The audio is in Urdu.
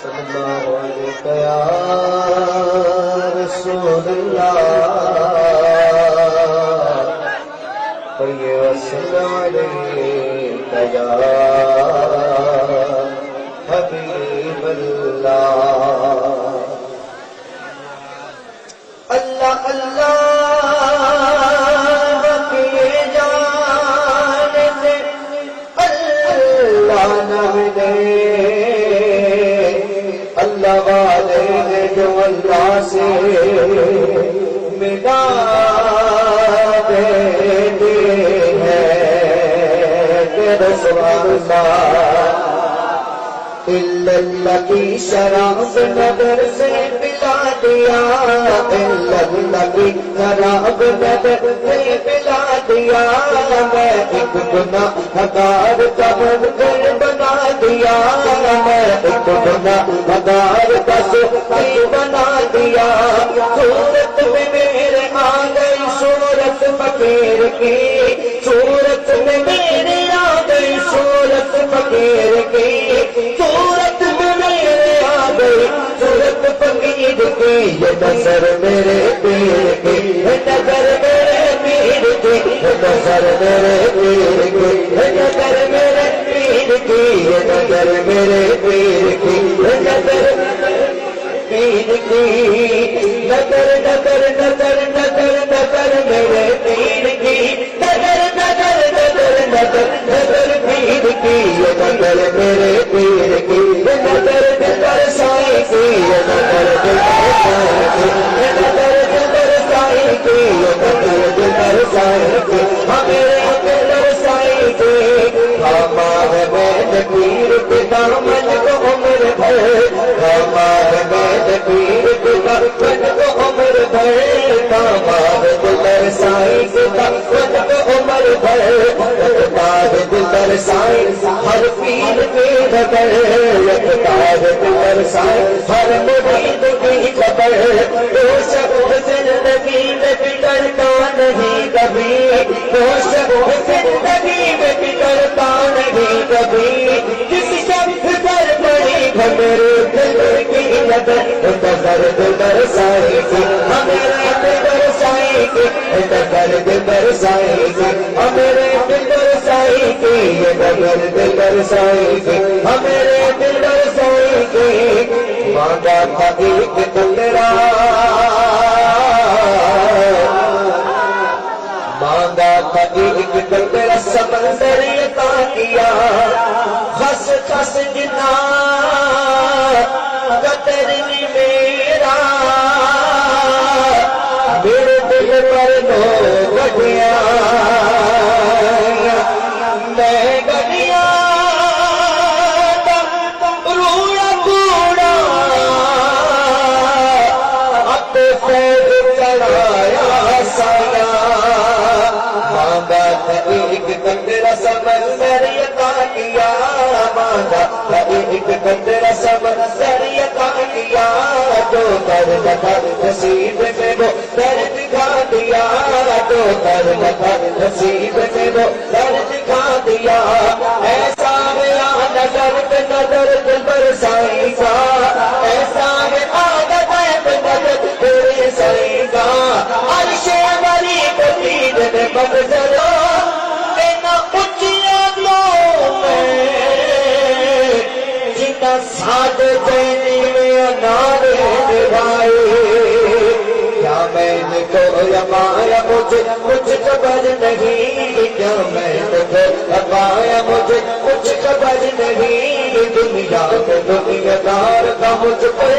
صلی اللہ علیہ یا رسول اللہ وسلم علیک یا حبیب اللہ اللہ اللہ کی جان سے اللہ نہ ملے اللہ والے جو اللہ سے ملا دیتے ہیں کہ رسول اللہ اللہ کی شراب نظر سے پلا دیا اللہ کی شراب نظر سے پلا دیا میں ایک گناہ ہزار کا منکر بنا دیا میں ایک گناہ ہزار کا سخی بنا دیا صورت میں میرے آ گئی صورت فقیر کی صورت میں میرے آ گئی صورت فقیر کی صورت میں میرے آ گئی صورت فقیر کی یہ نظر میرے پیر کی یہ نظر میرے پیر کی یہ نظر میرے پیر کی یہ نظر میرے پیر کی یہ نظر میرے پیر کی یہ نظر پیر کی نظر نظر نظر نظر نظر میرے پیر کی نظر نظر نظر نظر نظر پیر کی یہ نظر میرے پیر کی یہ نظر نظر سائی کی یہ نظر نظر سائی کی یہ نظر نظر سائی کی یہ نظر نظر سائی کی میرے نظر سائی کی ہمارے میں پیر کے دامن کو عمر بھر ہمارے میں پیر کے دامن کو عمر بھر ہمارے دلر سائی کے دامن کو عمر بھر ہمارے دلر سائی ہر پیر کے نظر ہمارے دلر سائی ہر مرید کی خبر دوش زندگی میں بگڑتا نہیں کبھی دوش زندگی میں بگڑتا نہیں کبھی کسی شخص پر بڑی خبر دلر کی نظر نظر دلر سائی کی ہمارے دلر سائی کی نظر دلر سائی کی ہمارے دلر سائی کی یہ نظر دلر سائی کی ہمارے دلر سائی کی مانگا تھا ایک تندرا مانگا تھا ایک تندرا سمندر عطا کیا خس خس جنا قطر نہیں میرا میرے دل پر نو گڈیاں میں گڈیاں روڑا کوڑا اپنے پیر چڑھایا سایا مانگا تھا ایک تندرا سمندر عطا کیا مانگا تھا ایک تندرا سمندر عطا کیا جو درد تھا نصیب میں وہ درد دکھا دیا جو درد تھا نصیب میں وہ درد دکھا دیا ایسا گیا نظر پہ نظر دل برسائی کا ایسا گیا نظر پہ نظر برسائی کا عرش ہماری بطید میں منظرہ لینا اچھیا لو میں جنا ساتھ جینی میں انارے نبھائے کیا میں نے کو رمایا مجھے کچھ خبر نہیں کیا میں نے کو رمایا مجھے کچھ خبر نہیں دنیا میں دنیا دار کا مجھ پر